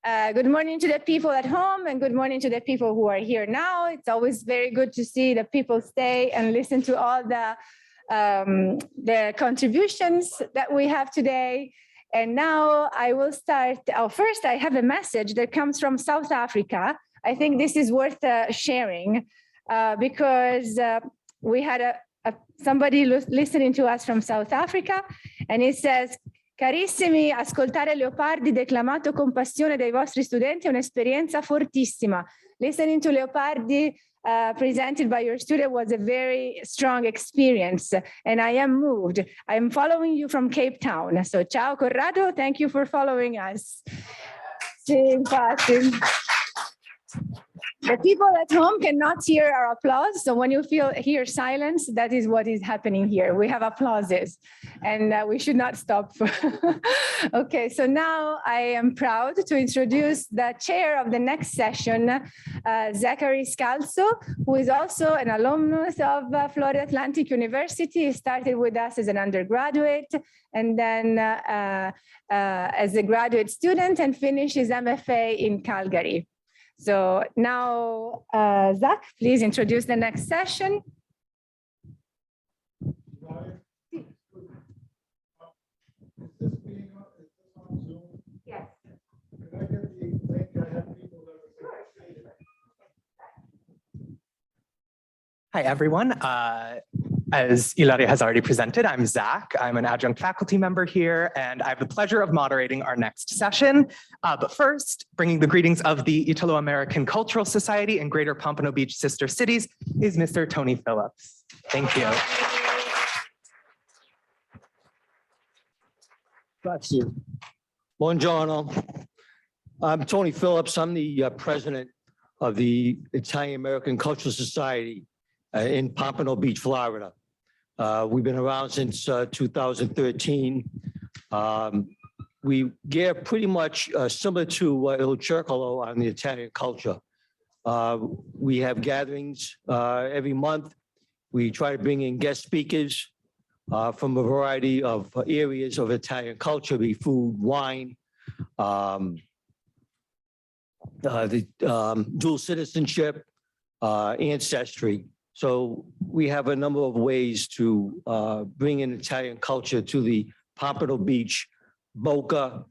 Good morning to the people at home and good morning to the people who are here now. It's always very good to see the people stay and listen to all the contributions that we have today. And now I will start. Oh, first, I have a message that comes from South Africa. I think this is worth sharing because we had somebody listening to us from South Africa, and it says, Carissimi, ascoltare Leopardi declamato con passione dai vostri studenti è un'esperienza fortissima. Listening to Leopardi presented by your student was a very strong experience, and I am moved. I am following you from Cape Town. So, ciao Corrado, thank you for following us. The people at home cannot hear our applause, so when you hear silence, that is what is happening here. We have applauses, and we should not stop. Okay, so now I am proud to introduce the chair of the next session, Zachary Scalzo, who is also an alumnus of Florida Atlantic University. He started with us as an undergraduate, and then as a graduate student, and finished his MFA in Calgary. So now, Zach, please introduce the next session. Yes. Hi, everyone. As Ilaria has already presented, I'm Zach. I'm an adjunct faculty member here, and I have the pleasure of moderating our next session. But first, bringing the greetings of the Italo-American Cultural Society and Greater Pompano Beach Sister Cities is Mr. Tony Phillips. Thank you. Grazie. Buongiorno. I'm Tony Phillips. I'm the president of the Italian-American Cultural Society in Pompano Beach, Florida. We've been around since 2013. We get pretty much similar to Il Circolo on the Italian culture. We have gatherings every month. We try to bring in guest speakers from a variety of areas of Italian culture, be food, wine, the dual citizenship, ancestry. So we have a number of ways to bring in Italian culture to the Pompano Beach, Boca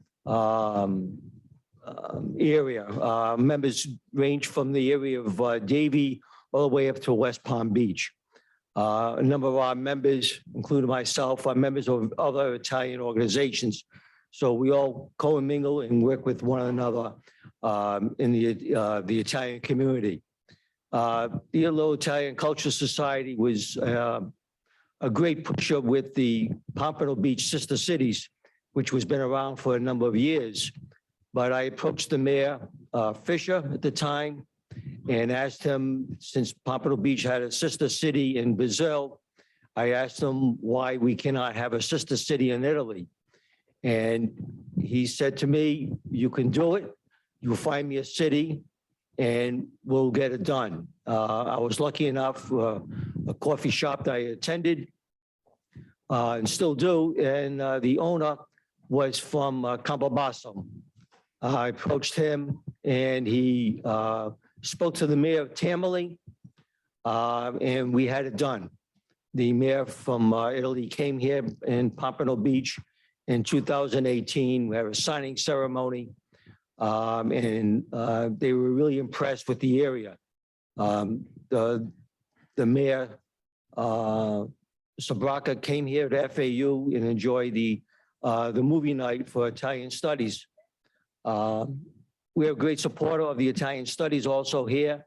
area. Members range from the area of Davie all the way up to West Palm Beach. A number of our members, including myself, are members of other Italian organizations. So we all co-mingle and work with one another in the Italian community. The Italo-Italian Cultural Society was a great pusher with the Pompano Beach Sister Cities, which has been around for a number of years. But I approached the mayor, Fisher, at the time, and asked him, since Pompano Beach had a sister city in Brazil, I asked him why we cannot have a sister city in Italy. And he said to me, you can do it. You find me a city and we'll get it done. I was lucky enough, a coffee shop that I attended and still do, and the owner was from Campobasso. I approached him and he spoke to the mayor of Tamale, and we had it done. The mayor from Italy came here in Pompano Beach in 2018. We had a signing ceremony. And they were really impressed with the area. The mayor, Sabraca, came here to FAU and enjoyed the movie night for Italian studies. We're a great supporter of the Italian studies also here.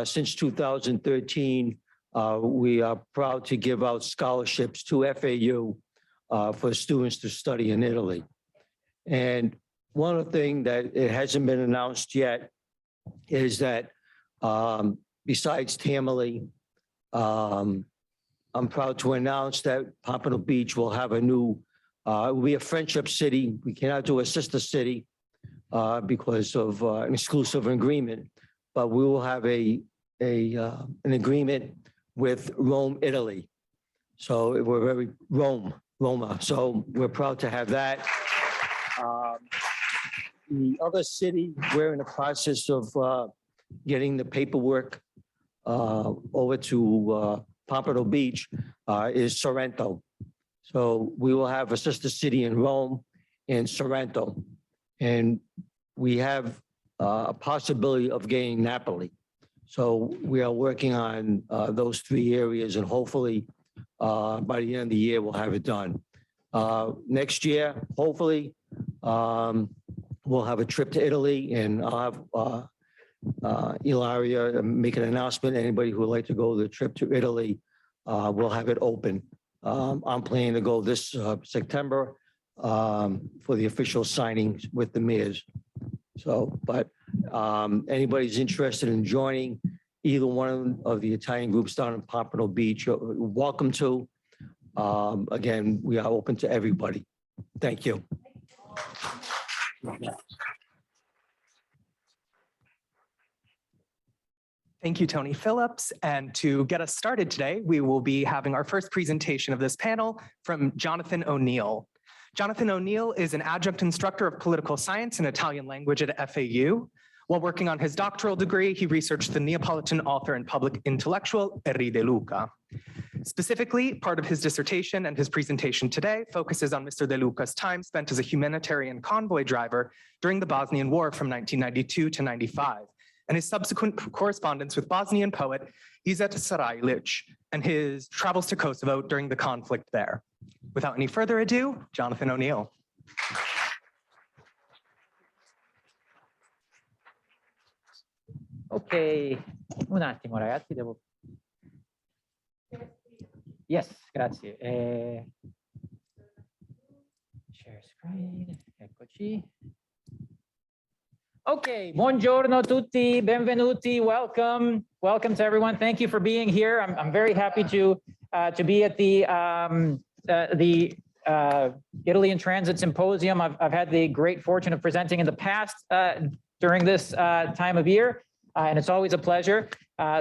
Since 2013, we are proud to give out scholarships to FAU for students to study in Italy. And one thing that it hasn't been announced yet is that besides Tamale, I'm proud to announce that Pompano Beach will have a new, it will be a friendship city. We cannot do a sister city because of an exclusive agreement, but we will have an agreement with Rome, Italy. So we're very Roma. So we're proud to have that. The other city, we're in the process of getting the paperwork over to Pompano Beach, is Sorrento. So we will have a sister city in Rome and Sorrento. And we have a possibility of getting Napoli. So we are working on those three areas, and hopefully by the end of the year, we'll have it done. Next year, hopefully, we'll have a trip to Italy, and I'll have Ilaria make an announcement. Anybody who would like to go the trip to Italy, we'll have it open. I'm planning to go this September for the official signings with the mayors. So, but anybody's interested in joining either one of the Italian groups down in Pompano Beach, you're welcome to. Again, we are open to everybody. Thank you. Thank you, Tony Phillips. And to get us started today, we will be having our first presentation of this panel from Jonathan O'Neill. Jonathan O'Neill is an adjunct instructor of political science and Italian language at FAU. While working on his doctoral degree, he researched the Neapolitan author and public intellectual Erri de Luca. Specifically, part of his dissertation and his presentation today focuses on Mr. de Luca's time spent as a humanitarian convoy driver during the Bosnian War from 1992 to 95, and his subsequent correspondence with Bosnian poet Izet Sarajlic and his travels to Kosovo during the conflict there. Without any further ado, Jonathan O'Neill. Ok, un attimo ragazzi, devo... Yes, grazie. Share screen, eccoci. Okay, buongiorno tutti, benvenuti, welcome to everyone. Thank you for being here. I'm very happy to be at the Italy in Transit Symposium. I've had the great fortune of presenting in the past during this time of year. And it's always a pleasure.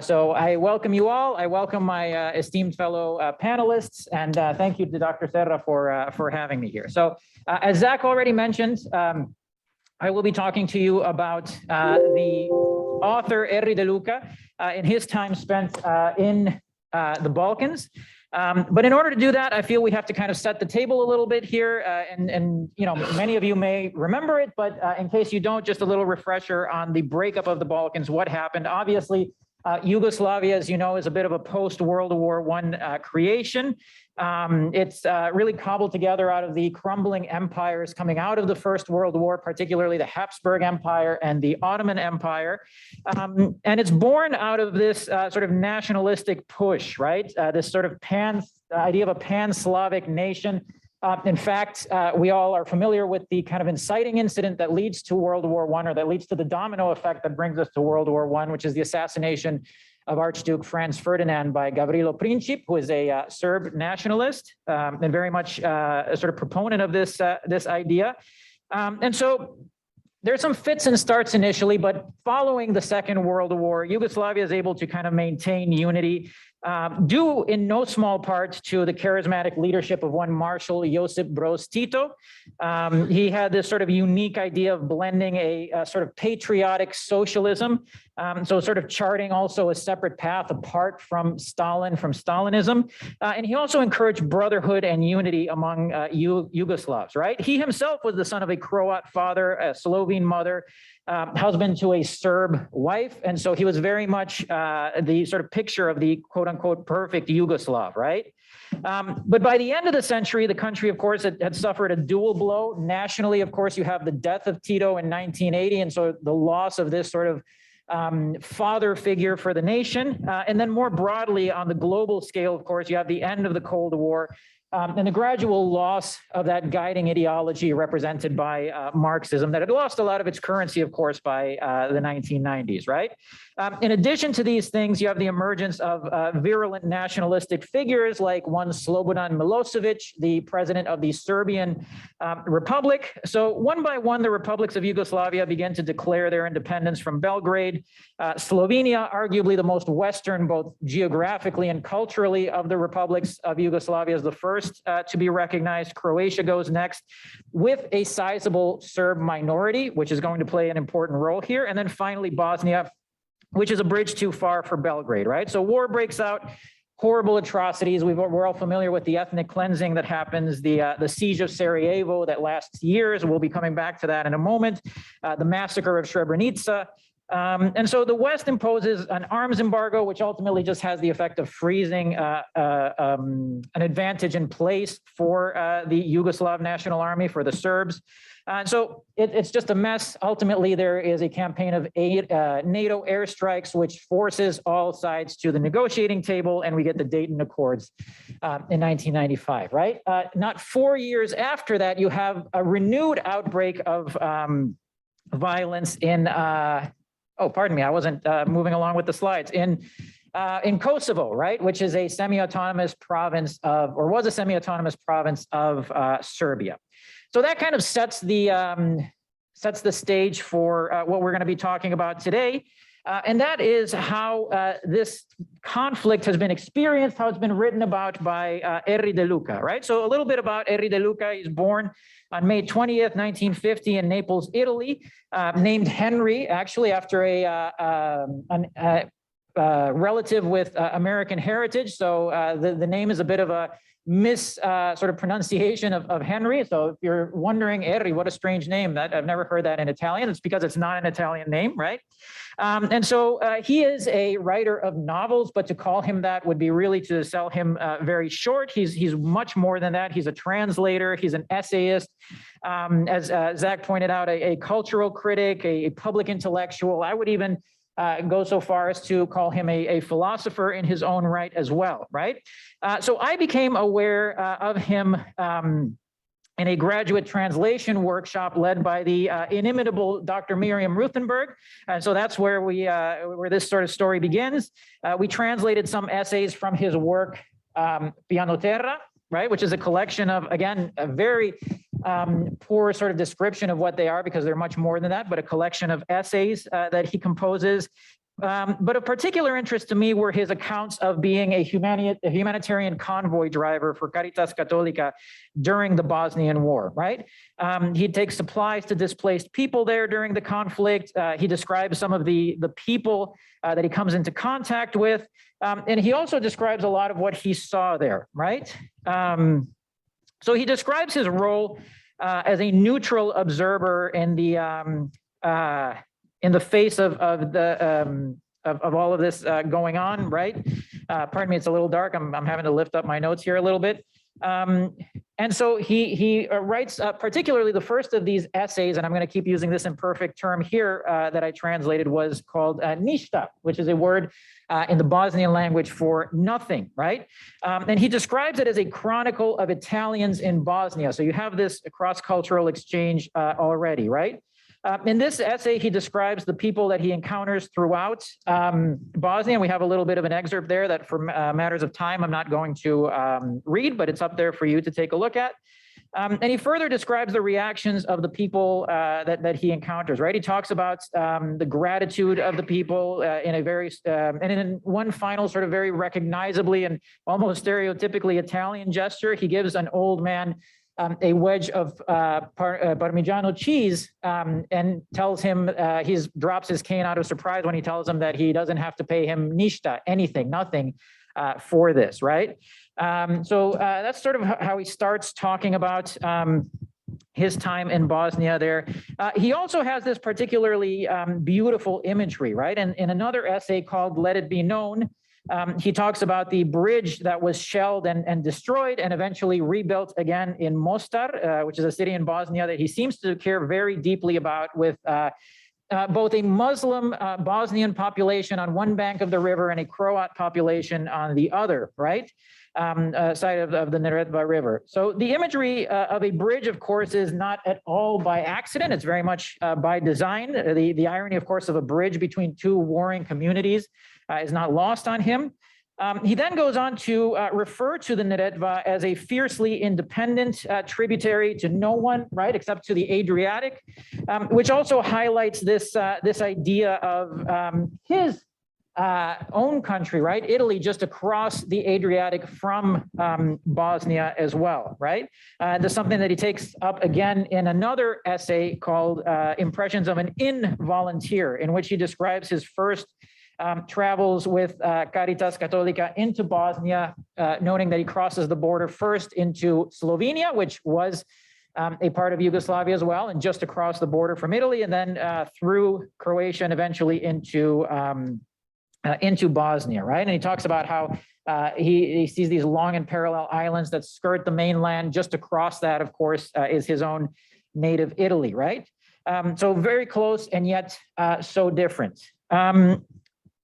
So I welcome you all. I welcome my esteemed fellow panelists, and thank you to Dr. Serra for having me here. So as Zach already mentioned, I will be talking to you about the author Erri de Luca in his time spent in the Balkans. But in order to do that, I feel we have to kind of set the table a little bit here. And you know, many of you may remember it, but in case you don't, just a little refresher on the breakup of the Balkans, what happened. Obviously, Yugoslavia, as you know, is a bit of a post-World War I creation. It's really cobbled together out of the crumbling empires coming out of the First World War, particularly the Habsburg Empire and the Ottoman Empire. And it's born out of this sort of nationalistic push, right? This sort of idea of a pan-Slavic nation. In fact, we all are familiar with the kind of inciting incident that leads to World War I, or that leads to the domino effect that brings us to World War I, which is the assassination of Archduke Franz Ferdinand by Gavrilo Princip, who is a Serb nationalist and very much a sort of proponent of this idea. And so there's some fits and starts initially, but following the Second World War, Yugoslavia is able to kind of maintain unity, due in no small part to the charismatic leadership of one Marshal Josip Broz Tito. He had this sort of unique idea of blending a sort of patriotic socialism, so sort of charting also a separate path apart from Stalin, from Stalinism. And he also encouraged brotherhood and unity among Yugoslavs, right? He himself was the son of a Croat father, a Slovene mother, husband to a Serb wife. And so he was very much the sort of picture of the quote unquote perfect Yugoslav, right? But by the end of the century, the country, of course, had suffered a dual blow. Nationally, of course, you have the death of Tito in 1980. And so the loss of this sort of father figure for the nation. And then more broadly on the global scale, of course, you have the end of the Cold War. And the gradual loss of that guiding ideology represented by Marxism that had lost a lot of its currency, of course, by the 1990s, right? In addition to these things, you have the emergence of virulent nationalistic figures like one Slobodan Milosevic, the president of the Serbian Republic. So one by one, the republics of Yugoslavia began to declare their independence from Belgrade. Slovenia, arguably the most Western, both geographically and culturally, of the republics of Yugoslavia, is the first first to be recognized. Croatia goes next with a sizable Serb minority, which is going to play an important role here. And then finally, Bosnia, which is a bridge too far for Belgrade, right? So war breaks out, horrible atrocities. We're all familiar with the ethnic cleansing that happens, the siege of Sarajevo that lasts years. We'll be coming back to that in a moment. The massacre of Srebrenica. And so the West imposes an arms embargo, which ultimately just has the effect of freezing an advantage in place for the Yugoslav National Army, for the Serbs. And so it's just a mess. Ultimately, there is a campaign of NATO airstrikes, which forces all sides to the negotiating table, and we get the Dayton Accords in 1995, right? Not 4 years after that, you have a renewed outbreak of violence in, oh, pardon me, I wasn't moving along with the slides. In Kosovo, right, which is a semi-autonomous province of, or was a semi-autonomous province of Serbia. So that kind of sets the stage for what we're going to be talking about today. And that is how this conflict has been experienced, how it's been written about by Erri de Luca, right? So a little bit about Erri de Luca. He's born on May 20th, 1950 in Naples, Italy, named Henry, actually after a relative with American heritage. So the name is a bit of a sort of pronunciation of Henry. So if you're wondering, Erri, what a strange name, that I've never heard that in Italian. It's because it's not an Italian name, right? And so he is a writer of novels, but to call him that would be really to sell him very short. He's much more than that. He's a translator. He's an essayist. As Zach pointed out, a cultural critic, a public intellectual. I would even go so far as to call him a philosopher in his own right as well, right? So I became aware of him in a graduate translation workshop led by the inimitable Dr. Miriam Ruthenberg. And so that's where where this sort of story begins. We translated some essays from his work, Piano Terra, right, which is a collection of, again, a very poor sort of description of what they are, because they're much more than that, but a collection of essays that he composes. But of particular interest to me were his accounts of being a humanitarian convoy driver for Caritas Católica during the Bosnian War, right? He'd take supplies to displaced people there during the conflict. He describes some of the people that he comes into contact with. And he also describes a lot of what he saw there, right? So he describes his role as a neutral observer in the face of all of this going on, right? Pardon me, it's a little dark. I'm having to lift up my notes here a little bit. And so he writes particularly the first of these essays, and I'm going to keep using this imperfect term here that I translated, was called ništa, which is a word in the Bosnian language for nothing, right? And he describes it as a chronicle of Italians in Bosnia. So you have this cross-cultural exchange already, right? In this essay, he describes the people that he encounters throughout Bosnia. We have a little bit of an excerpt there that for matters of time, I'm not going to read, but it's up there for you to take a look at. And he further describes the reactions of the people that he encounters, right? He talks about the gratitude of the people in a very, and in one final sort of very recognizably and almost stereotypically Italian gesture, he gives an old man a wedge of Parmigiano cheese and tells him, he drops his cane out of surprise when he tells him that he doesn't have to pay him ništa, anything, nothing for this, right? So that's sort of how he starts talking about his time in Bosnia there. He also has this particularly beautiful imagery, right? And in another essay called Let It Be Known, he talks about the bridge that was shelled and destroyed and eventually rebuilt again in Mostar, which is a city in Bosnia that he seems to care very deeply about, with both a Muslim Bosnian population on one bank of the river and a Croat population on the other, right? Side of the Neretva River. So the imagery of a bridge, of course, is not at all by accident. It's very much by design. The irony, of course, of a bridge between two warring communities is not lost on him. He then goes on to refer to the Neretva as a fiercely independent tributary to no one, right, except to the Adriatic, which also highlights this idea of his own country, right? Italy, just across the Adriatic from Bosnia as well, right? There's something that he takes up again in another essay called Impressions of an Involunteer, in which he describes his first travels with Caritas Católica into Bosnia, noting that he crosses the border first into Slovenia, which was a part of Yugoslavia as well, and just across the border from Italy, and then through Croatia and eventually into Bosnia, right? And he talks about how he sees these long and parallel islands that skirt the mainland. Just across that, of course, is his own native Italy, right? So very close and yet so different.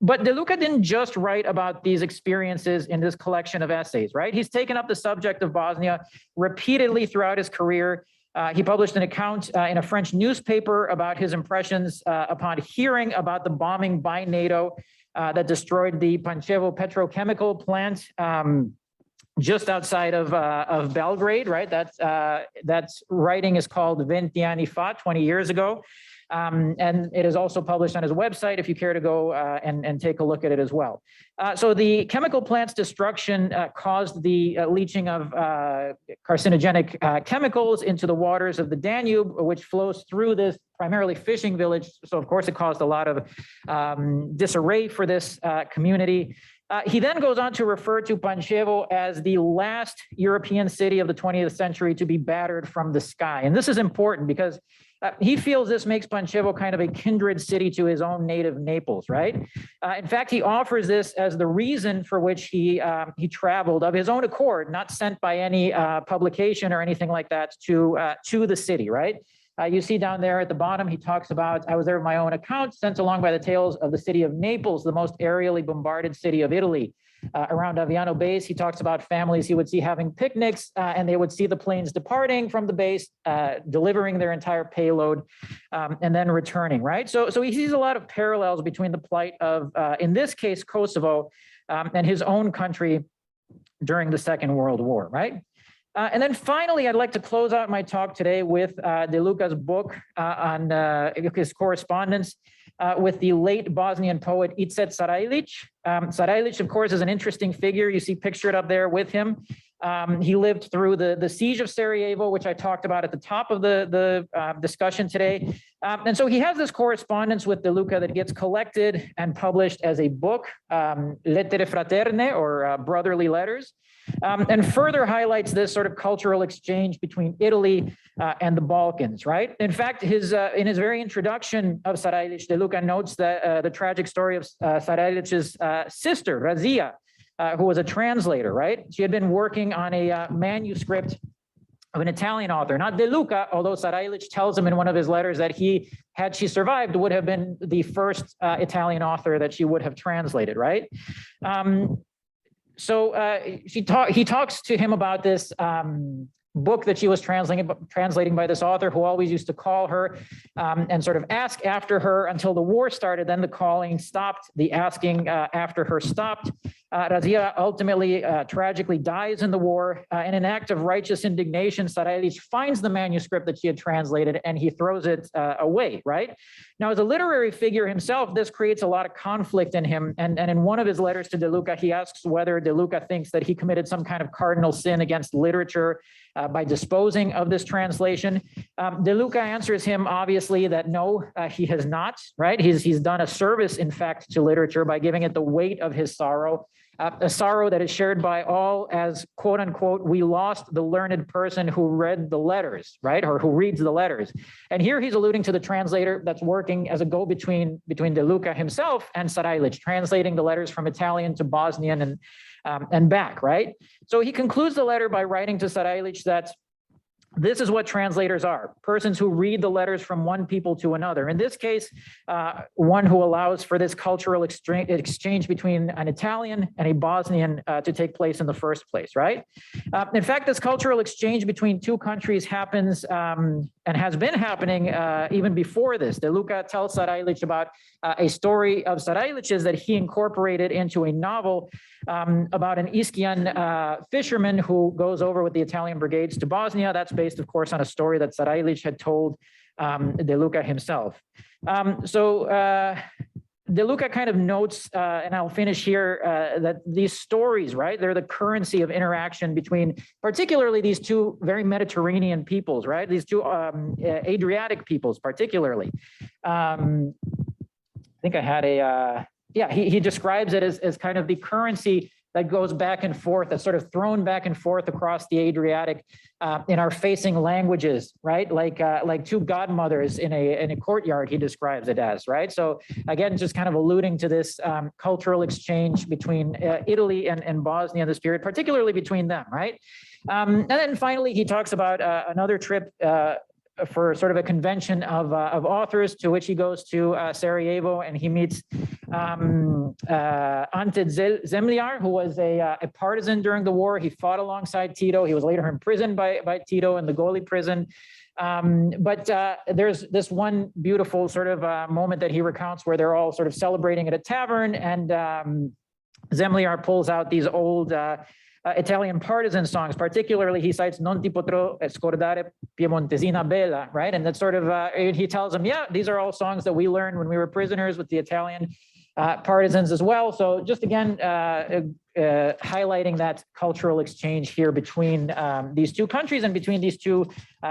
But De Luca didn't just write about these experiences in this collection of essays, right? He's taken up the subject of Bosnia repeatedly throughout his career. He published an account in a French newspaper about his impressions upon hearing about the bombing by NATO that destroyed the Pančevo petrochemical plant just outside of Belgrade, right? That's writing is called 20 anni fa, 20 years ago. And it is also published on his website if you care to go and take a look at it as well. So the chemical plant's destruction caused the leaching of carcinogenic chemicals into the waters of the Danube, which flows through this primarily fishing village. So of course it caused a lot of disarray for this community. He then goes on to refer to Pančevo as the last European city of the 20th century to be battered from the sky. And this is important because he feels this makes Pančevo kind of a kindred city to his own native Naples, right? In fact, he offers this as the reason for which he traveled of his own accord, not sent by any publication or anything like that to the city, right? You see down there at the bottom, he talks about, I was there with my own account, sent along by the tales of the city of Naples, the most aerially bombarded city of Italy. Around Aviano base, he talks about families he would see having picnics, and they would see the planes departing from the base, delivering their entire payload, and then returning, right? So he sees a lot of parallels between the plight of, in this case, Kosovo, and his own country during the Second World War, right? And then finally, I'd like to close out my talk today with De Luca's book on his correspondence with the late Bosnian poet Icet Sarajlić. Sarajlić, of course, is an interesting figure. You see pictured up there with him. He lived through the siege of Sarajevo, which I talked about at the top of the discussion today. And so he has this correspondence with De Luca that gets collected and published as a book, Lettere Fraterne, or Brotherly Letters, and further highlights this sort of cultural exchange between Italy and the Balkans, right? In fact, in his very introduction of Sarajlić, De Luca notes that the tragic story of Sarajlić's sister, Razia, who was a translator, right? She had been working on a manuscript of an Italian author, not De Luca, although Sarajlić tells him in one of his letters that he, had she survived, would have been the first Italian author that she would have translated, right? He talks to him about this book that she was translating by this author who always used to call her and sort of ask after her until the war started. Then the calling stopped, the asking after her stopped. Razia ultimately tragically dies in the war. In an act of righteous indignation, Sarajlić finds the manuscript that she had translated and he throws it away, right? Now, as a literary figure himself, this creates a lot of conflict in him. And in one of his letters to De Luca, he asks whether De Luca thinks that he committed some kind of cardinal sin against literature by disposing of this translation. De Luca answers him, obviously, that no, he has not, right? He's done a service, in fact, to literature by giving it the weight of his sorrow, a sorrow that is shared by all as, quote unquote, we lost the learned person who read the letters, right? Or who reads the letters. And here he's alluding to the translator that's working as a go-between between De Luca himself and Sarajlić, translating the letters from Italian to Bosnian and back, right? So he concludes the letter by writing to Sarajlić that this is what translators are, persons who read the letters from one people to another. In this case, one who allows for this cultural exchange between an Italian and a Bosnian to take place in the first place, right? In fact, this cultural exchange between two countries happens and has been happening even before this. De Luca tells Sarajlić about a story of Sarajlić's that he incorporated into a novel about an Iskian fisherman who goes over with the Italian brigades to Bosnia. That's based, of course, on a story that Sarajlić had told De Luca himself. De Luca kind of notes, and I'll finish here, that these stories, right, they're the currency of interaction between particularly these two very Mediterranean peoples, right? These two Adriatic peoples, particularly. I think I had a, yeah, he describes it as kind of the currency that goes back and forth, that's sort of thrown back and forth across the Adriatic in our facing languages, right? Like two godmothers in a courtyard, he describes it as, right? So again, just kind of alluding to this cultural exchange between Italy and Bosnia in this period, particularly between them, right? And then finally, he talks about another trip for sort of a convention of authors, to which he goes to Sarajevo, and he meets Ante Zemljar, who was a partisan during the war. He fought alongside Tito. He was later imprisoned by Tito in the Goli prison. But there's this one beautiful sort of moment that he recounts where they're all sort of celebrating at a tavern, and Zemljar pulls out these old Italian partisan songs. Particularly, he cites "Non ti potrò scordare Piemontesina Bella," right? And that's sort of, he tells them, yeah, these are all songs that we learned when we were prisoners with the Italian partisans as well. So just again, highlighting that cultural exchange here between these two countries and between these two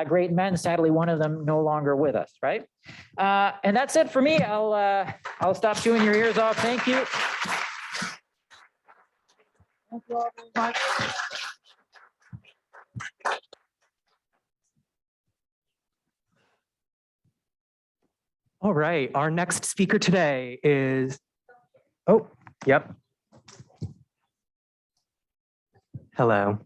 great men. Sadly, one of them no longer with us, right? And that's it for me. I'll stop chewing your ears off. Thank you. Thank you all very much. All right, our next speaker today is, oh, yep. Hello.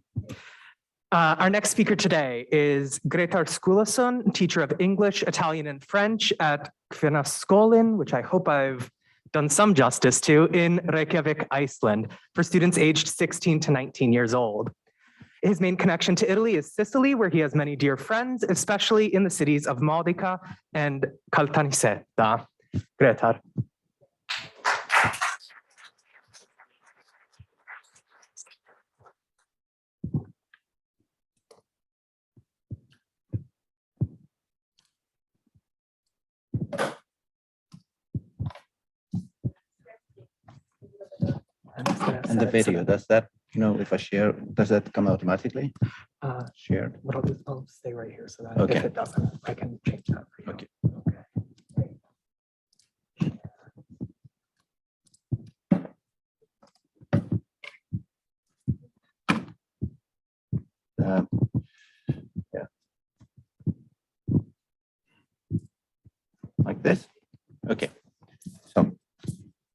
Our next speaker today is Grétar Skúlason, teacher of English, Italian, and French at Kvennaskólinn, which I hope I've done some justice to, in Reykjavik, Iceland, for students aged 16 to 19 years old. His main connection to Italy is Sicily, where he has many dear friends, especially in the cities of Modica and Caltanissetta. Grétar. And the video, does that, if I share, does that come automatically? Shared. What I'll stay right here so that Okay. if it doesn't, I can change that for you. Okay. Yeah. Like this? Okay. So,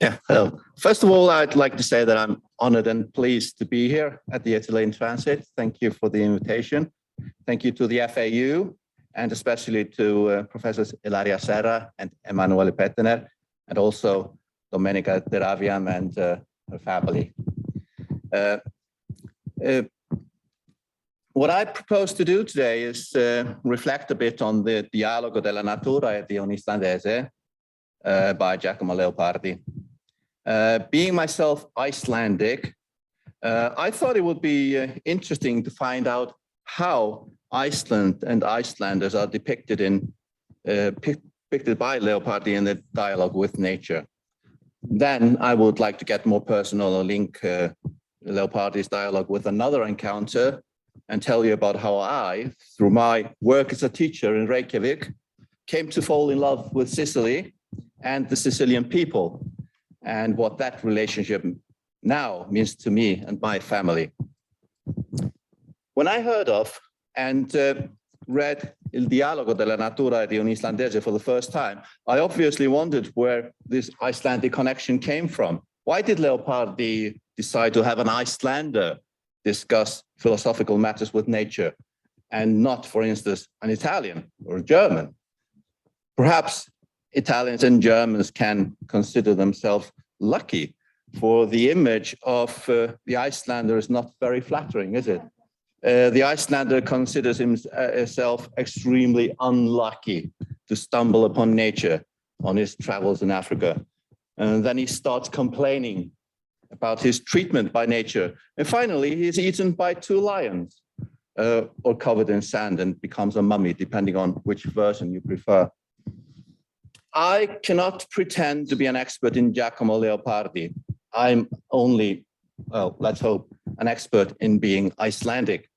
yeah, hello. First of all, I'd like to say that I'm honored and pleased to be here at the Italy in Transit. Thank you for the invitation. Thank you to the FAU, and especially to Professors Ilaria Serra and Emanuele Pettener, and also Domenica De Raviam and her family. What I propose to do today is reflect a bit on the Dialogo della Natura di un Islandese by Giacomo Leopardi. Being myself Icelandic, I thought it would be interesting to find out how Iceland and Icelanders are depicted by Leopardi in the dialogue with nature. Then I would like to get more personal and link Leopardi's dialogue with another encounter and tell you about how I, through my work as a teacher in Reykjavik, came to fall in love with Sicily and the Sicilian people, and what that relationship now means to me and my family. When I heard of and read Il Dialogo della Natura di un Islandese for the first time, I obviously wondered where this Icelandic connection came from. Why did Leopardi decide to have an Icelander discuss philosophical matters with nature and not, for instance, an Italian or a German? Perhaps Italians and Germans can consider themselves lucky, for the image of the Icelander is not very flattering, is it? The Icelander considers himself extremely unlucky to stumble upon nature on his travels in Africa. And then he starts complaining about his treatment by nature. And finally, he's eaten by 2 lions or covered in sand and becomes a mummy, depending on which version you prefer. I cannot pretend to be an expert in Giacomo Leopardi. I'm only, well, let's hope, an expert in being Icelandic.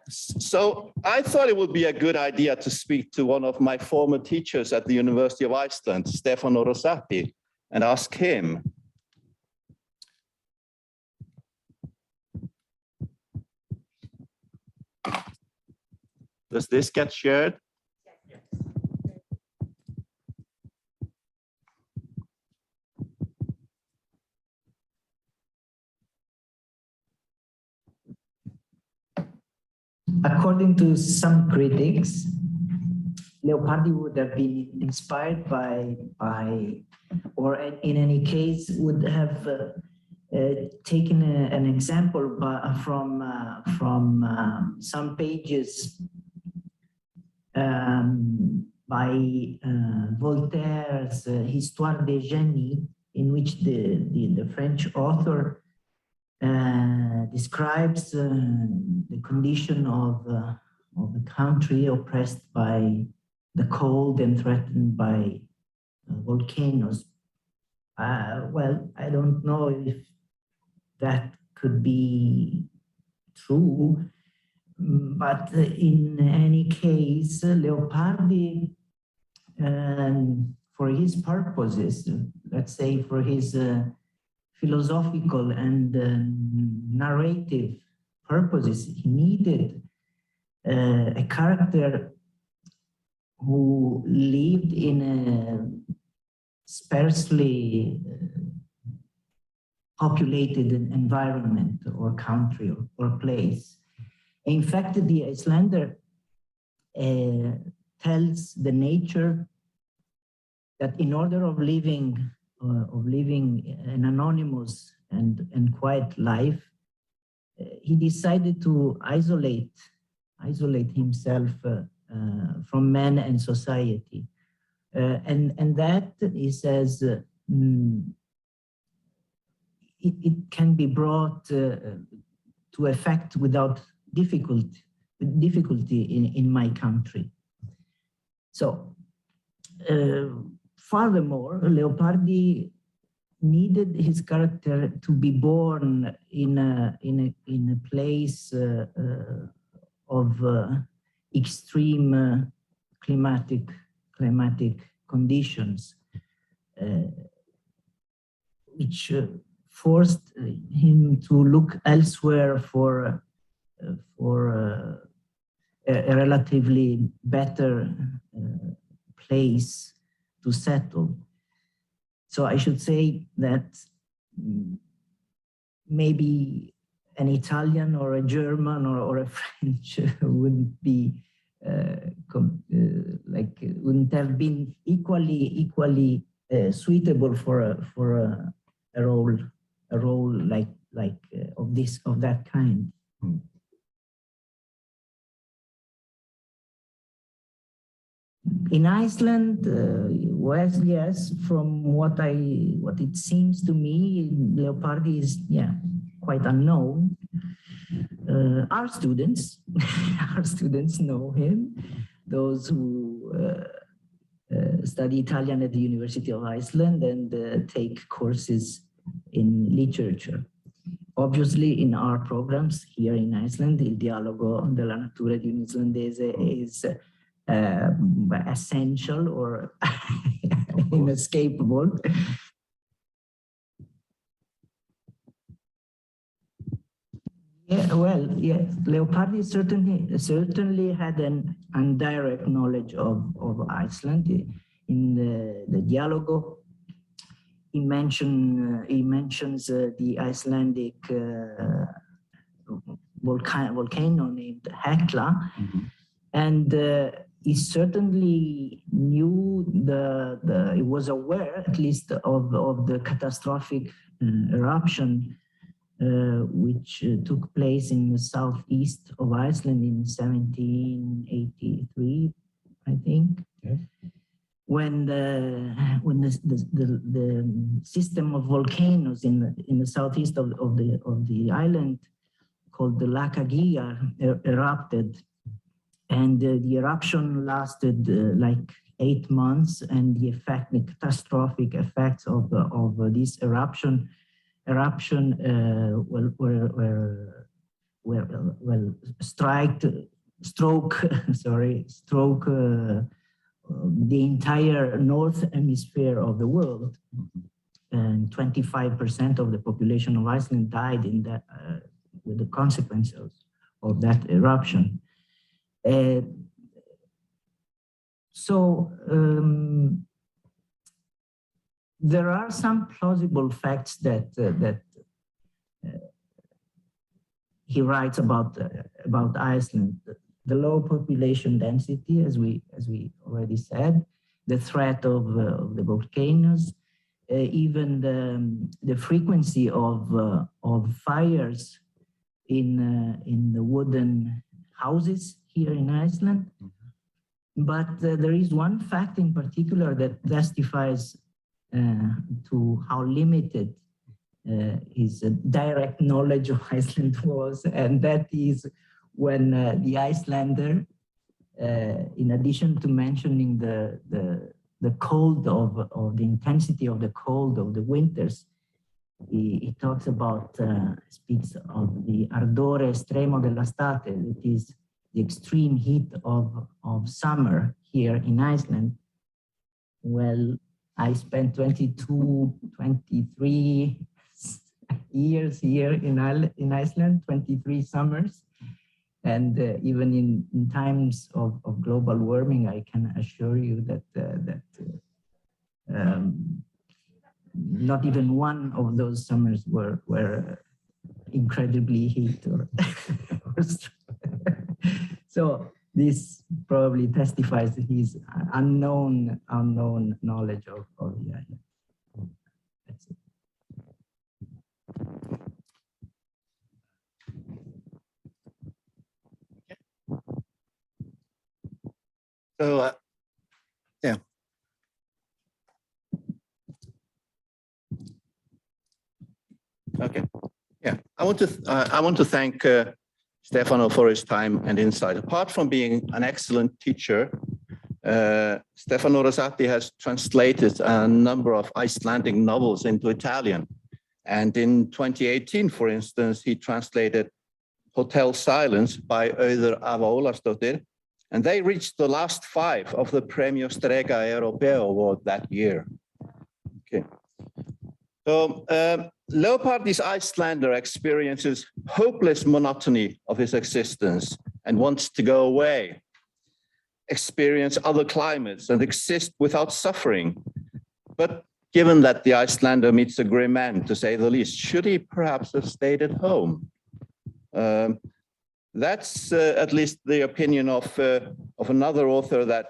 So I thought it would be a good idea to speak to one of my former teachers at the University of Iceland, Stefano Rosati, and ask him. Does this get shared? According to some critics, Leopardi would have been inspired by or in any case would have taken an example from some pages by Voltaire's Histoire des Génies, in which the French author describes the condition of the country oppressed by the cold and threatened by volcanoes. Well, I don't know if that could be true, but in any case, Leopardi, for his purposes, let's say for his philosophical and narrative purposes, he needed a character who lived in a sparsely populated environment or country or place. In fact, the Icelander tells the nature that in order of living an anonymous and quiet life, he decided to isolate himself from man and society. And that, he says, it can be brought to effect without difficulty in my country. So, furthermore, Leopardi needed his character to be born in a place of extreme climatic conditions, which forced him to look elsewhere for a relatively better place to settle. So I should say that maybe an Italian or a German or a French wouldn't be wouldn't have been equally suitable for a role like of that kind. In Iceland, well, yes, from what it seems to me, Leopardi is quite unknown. Our students know him. Those who study Italian at the University of Iceland and take courses in literature. Obviously, in our programs here in Iceland, il dialogo della natura di un islandese is essential or inescapable. Yeah, well, yes, Leopardi certainly had an indirect knowledge of Iceland. In the Dialogo, he mentions the Icelandic volcano named Hekla, and he certainly knew he was aware, at least, of the catastrophic eruption which took place in the southeast of Iceland in 1783, I think. Yes. When the system of volcanoes in the southeast of the island, called the Lakagia, erupted, and the eruption lasted like 8 months, and the catastrophic effects of this eruption stroke the entire north hemisphere of the world, and 25% of the population of Iceland died in that with the consequences of that eruption. There are some plausible facts that he writes about Iceland. The low population density, as we already said, the threat of the volcanoes, even the frequency of fires in the wooden houses here in Iceland. But there is one fact in particular that testifies to how limited his direct knowledge of Iceland was, and that is when the Icelander, in addition to mentioning the cold of the intensity of the cold of the winters, he talks about, speaks of the ardore estremo dell'estate, that is the extreme heat of summer here in Iceland. Well, I spent 23 years here in Iceland, 23 summers. And even in times of global warming, I can assure you that not even one of those summers were incredibly heat or so this probably testifies to his unknown knowledge of the island. That's it. So, yeah. Okay. Yeah, I want to thank Stefano for his time and insight. Apart from being an excellent teacher, Stefano Rosati has translated a number of Icelandic novels into Italian. And in 2018, for instance, he translated Hotel Silence by Auður Ava Ólafsdóttir, and they reached the last 5 of the Premio Strega Europeo award that year. Okay. So Leopardi's Icelander experiences hopeless monotony of his existence and wants to go away, experience other climates and exist without suffering. But given that the Icelander meets a grim end, to say the least, should he perhaps have stayed at home? That's at least the opinion of another author that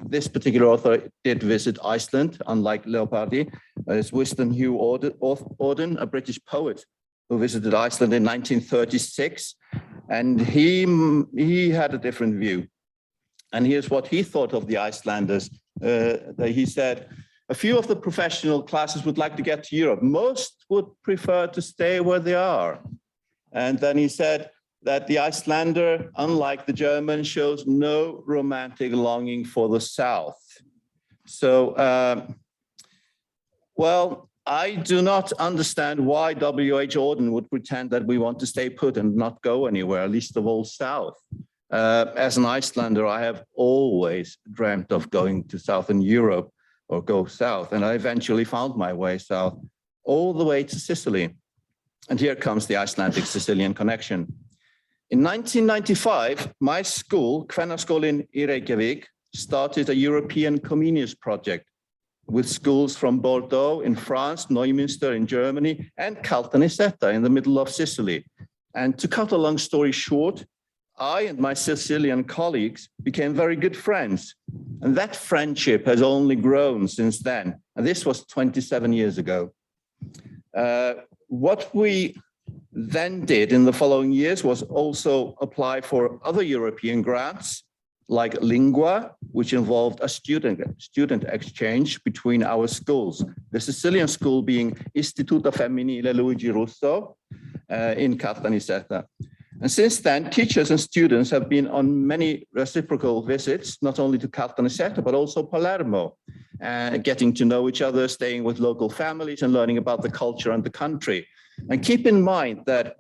this particular author did visit Iceland, unlike Leopardi. It's Winston Hugh Auden, a British poet who visited Iceland in 1936, and he had a different view. And here's what he thought of the Icelanders. He said, a few of the professional classes would like to get to Europe. Most would prefer to stay where they are. And then he said that the Icelander, unlike the German, shows no romantic longing for the South. So, well, I do not understand why W.H. Auden would pretend that we want to stay put and not go anywhere, least of all south. As an Icelander, I have always dreamt of going to Southern Europe or go south, and I eventually found my way south, all the way to Sicily. And here comes the Icelandic-Sicilian connection. In 1995, my school, Kvennaskólinn í Reykjavik, started a European Comenius project with schools from Bordeaux in France, Neumünster in Germany, and Caltanissetta in the middle of Sicily. And to cut a long story short, I and my Sicilian colleagues became very good friends. And that friendship has only grown since then. And this was 27 years ago. What we then did in the following years was also apply for other European grants, like Lingua, which involved a student exchange between our schools. The Sicilian school being Istituto Femminile Luigi Russo in Caltanissetta. And since then, teachers and students have been on many reciprocal visits, not only to Caltanissetta, but also Palermo, getting to know each other, staying with local families and learning about the culture and the country. And keep in mind that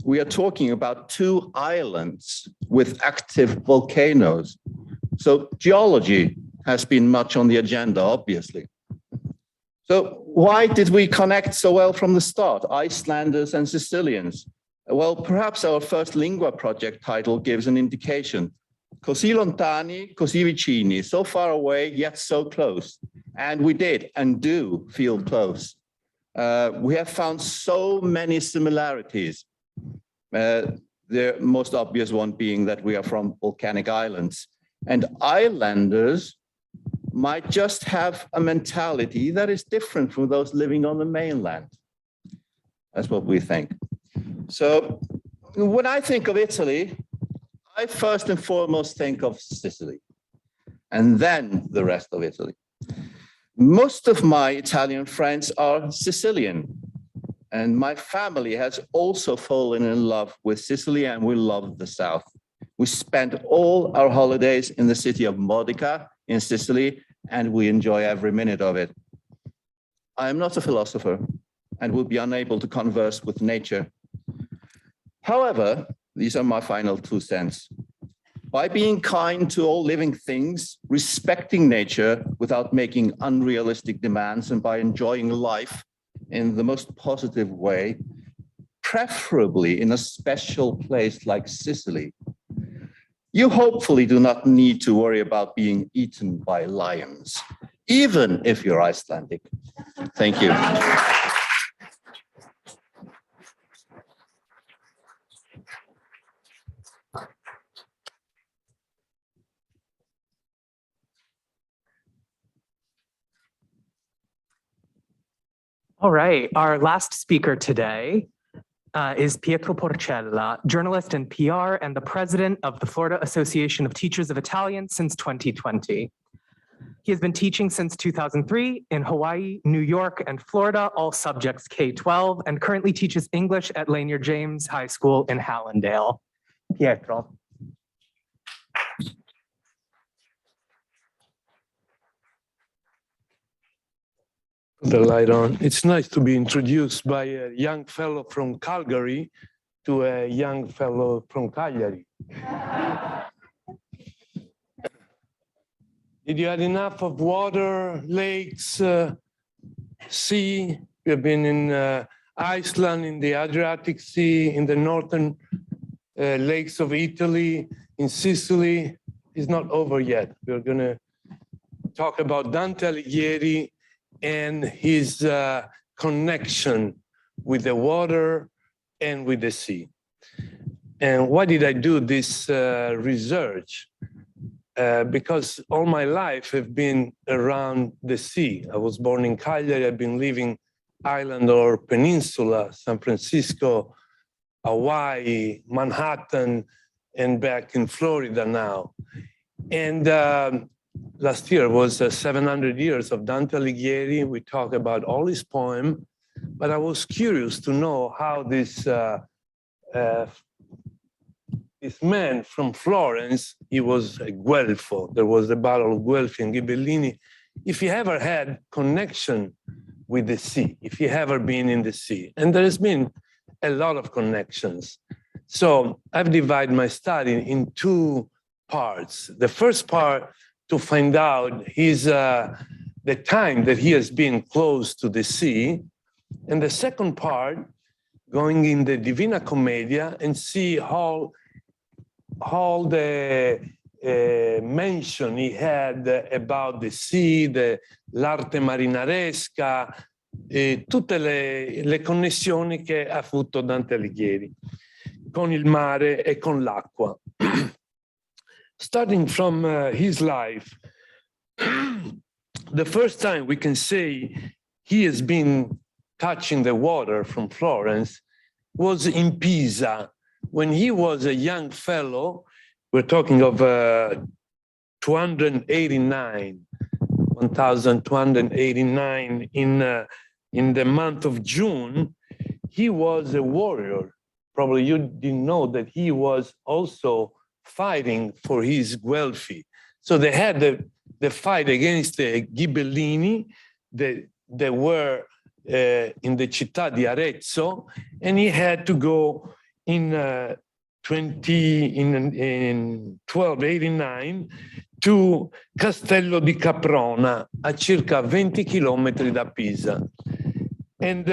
we are talking about 2 islands with active volcanoes. So geology has been much on the agenda, obviously. So why did we connect so well from the start, Icelanders and Sicilians? Well, perhaps our first Lingua project title gives an indication. Così lontani, così vicini, so far away, yet so close. And we did and do feel close. We have found so many similarities. The most obvious one being that we are from volcanic islands. And islanders might just have a mentality that is different from those living on the mainland. That's what we think. So when I think of Italy, I first and foremost think of Sicily, and then the rest of Italy. Most of my Italian friends are Sicilian, and my family has also fallen in love with Sicily, and we love the South. We spent all our holidays in the city of Modica in Sicily, and we enjoy every minute of it. I am not a philosopher and will be unable to converse with nature. However, these are my final 2 cents. By being kind to all living things, respecting nature without making unrealistic demands, and by enjoying life in the most positive way, preferably in a special place like Sicily, you hopefully do not need to worry about being eaten by lions, even if you're Icelandic. Thank you. All right, our last speaker today is Pietro Porcella, journalist and PR and the president of the Florida Association of Teachers of Italian since 2020. He has been teaching since 2003 in Hawaii, New York, and Florida, all subjects K-12, and currently teaches English at Lanier James High School in Hallandale. Pietro. The light on. It's nice to be introduced by a young fellow from Calgary to a young fellow from Cagliari. Did you have enough of water, lakes, sea? We have been in Iceland, in the Adriatic Sea, in the northern lakes of Italy, in Sicily. It's not over yet. We're going to talk about Dante Alighieri and his connection with the water and with the sea. And why did I do this research? Because all my life I've been around the sea. I was born in Cagliari. I've been living island or peninsula, San Francisco, Hawaii, Manhattan, and back in Florida now. And last year was 700 years of Dante Alighieri. We talked about all his poems, but I was curious to know how this man from Florence, he was a Guelfo. There was the Battle of Guelfi and Ghibellini. If he ever had connection with the sea, if he ever been in the sea. And there has been a lot of connections. So I've divided my study in 2 parts. The first part, to find out the time that he has been close to the sea. And the second part, going in the Divina Commedia and see all the mention he had about the sea, l'arte marinaresca, tutte le connessioni che ha avuto Dante Alighieri con il mare e con l'acqua. Starting from his life, the first time we can say he has been touching the water from Florence was in Pisa, when he was a young fellow. We're talking of 1289 in the month of June. He was a warrior probably you didn't know that he was also fighting for his Guelfi. So they had the fight against the Ghibellini that were in the Città di Arezzo, and he had to go in 1289 to Castello di Caprona, a circa 20 chilometri da Pisa. And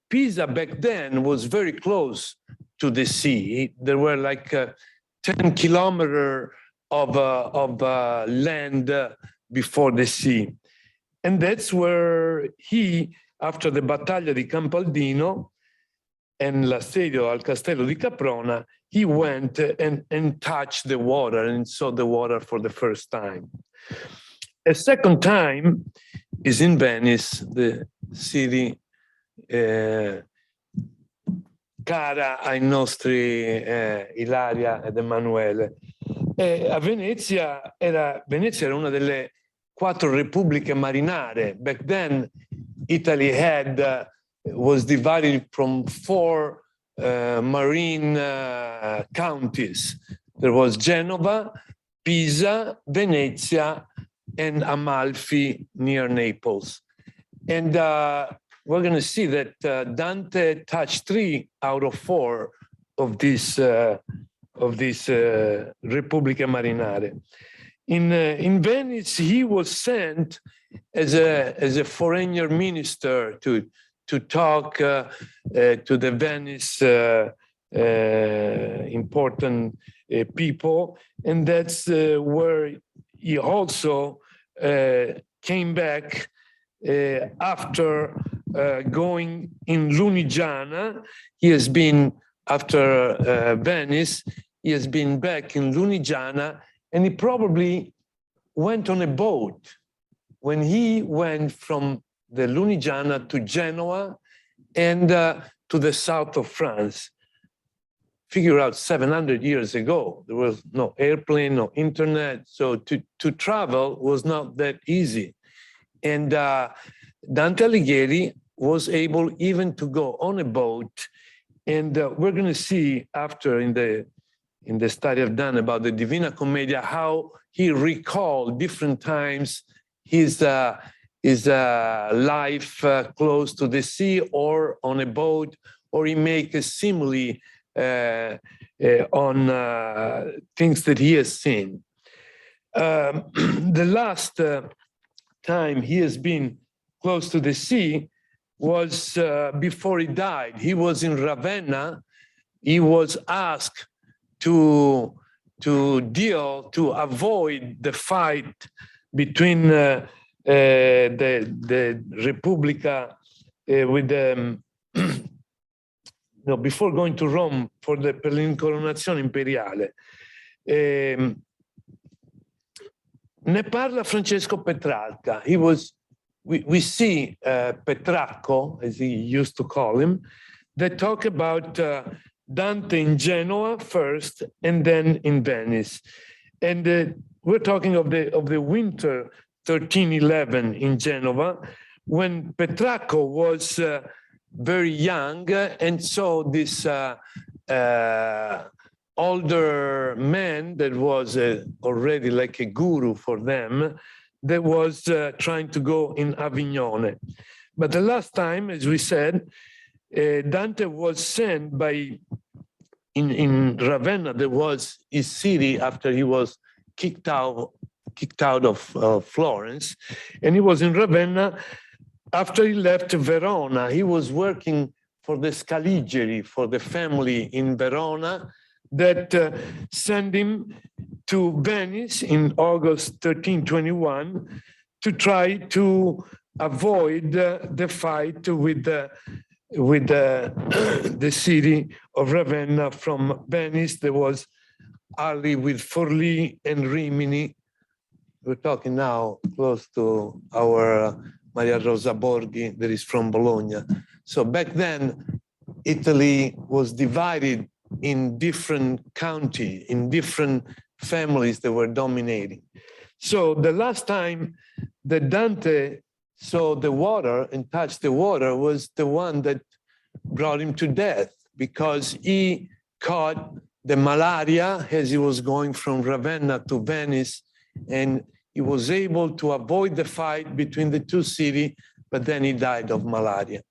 Pisa back then was very close to the sea. There were like 10 kilometers of land before the sea. And that's where he, after the Battaglia di Campaldino and l'assedio al Castello di Caprona, he went and touched the water and saw the water for the first time. A second time is in Venice, the city cara ai nostri Ilaria ed Emanuele. A Venezia era una delle 4 repubbliche marinare. Back then, Italy was divided from 4 marine counties. There was Genova, Pisa, Venezia, and Amalfi near Naples. And we're going to see that Dante touched 3 out of 4 of this Repubblica Marinare. In Venice, he was sent as a foreign minister to talk to the Venice important people, and that's where he also came back after going in Lunigiana. He has been, after Venice, he has been back in Lunigiana, and he probably went on a boat when he went from the Lunigiana to Genoa and to the south of France. Figure out 700 years ago, there was no airplane, no internet, so to travel was not that easy. And Dante Alighieri was able even to go on a boat, and we're going to see after in the study I've done about the Divina Commedia how he recalled different times his life close to the sea or on a boat, or he make a simile on things that he has seen. The last time he has been close to the sea was before he died. He was in Ravenna. He was asked to avoid the fight between the Repubblica with the before going to Rome per l'incoronazione imperiale. Ne parla Francesco Petrarca. We see Petrarco, as he used to call him, that talk about Dante in Genoa first and then in Venice. And we're talking of the winter 1311 in Genova, when Petrarco was very young and saw this older man that was already like a guru for them, that was trying to go in Avignone. But the last time, as we said, Dante was sent in Ravenna, that was his city after he was kicked out of Florence, and he was in Ravenna after he left Verona. He was working for the Scaligeri, for the family in Verona, that sent him to Venice in August 1321 to try to avoid the fight with the city of Ravenna from Venice. There was ally with Forlì and Rimini. We're talking now close to our Maria Rosa Borghi, that is from Bologna. So back then, Italy was divided in different counties, in different families that were dominating. So the last time that Dante saw the water and touched the water was the one that brought him to death. because he caught the malaria as he was going from Ravenna to Venice, and he was able to avoid the fight between the two cities, but then he died of malaria.